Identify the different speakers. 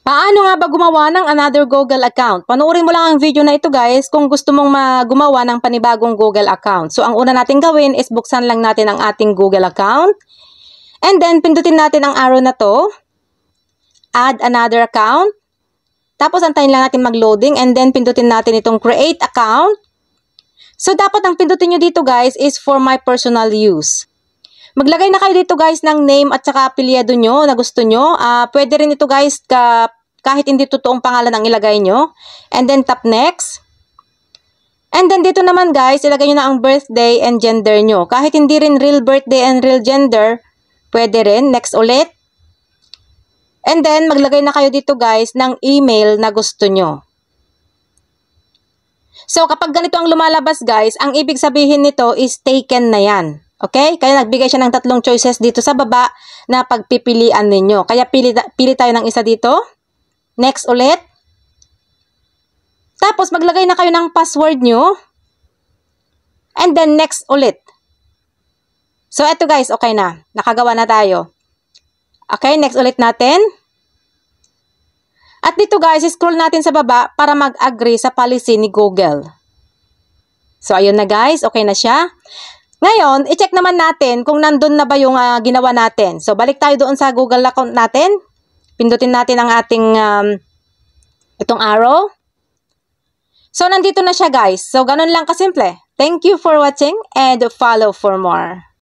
Speaker 1: Paano nga ba gumawa ng another Google account? Panoorin mo lang ang video na ito guys kung gusto mong gumawa ng panibagong Google account. So ang una natin gawin is buksan lang natin ang ating Google account. And then pindutin natin ang arrow na to. Add another account. Tapos antayin lang natin mag-loading and then pindutin natin itong create account. So dapat ang pindutin nyo dito guys is for my personal use. Maglagay na kayo dito guys ng name at saka apelyido nyo na gusto nyo. Pwede rin ito guys kahit hindi totoong pangalan ang ilagay nyo. And then tap next. And then dito naman guys, ilagay nyo na ang birthday and gender nyo. Kahit hindi rin real birthday and real gender, pwede rin. Next ulit. And then maglagay na kayo dito guys ng email na gusto nyo. So kapag ganito ang lumalabas guys, ang ibig sabihin nito is taken na yan. Okay? Kaya nagbigay siya ng 3 choices dito sa baba na pagpipilian ninyo. Kaya pili tayo ng isa dito. Next ulit. Tapos maglagay na kayo ng password nyo. And then next ulit. So eto guys, okay na. Nakagawa na tayo. Okay, next ulit natin. At dito guys, scroll natin sa baba para mag-agree sa policy ni Google. So ayun na guys, okay na siya. Ngayon, i-check naman natin kung nandun na ba yung ginawa natin. So, balik tayo doon sa Google account natin. Pindutin natin ang ating itong arrow. So, nandito na siya guys. So, ganun lang kasimple. Thank you for watching and follow for more.